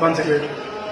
168۔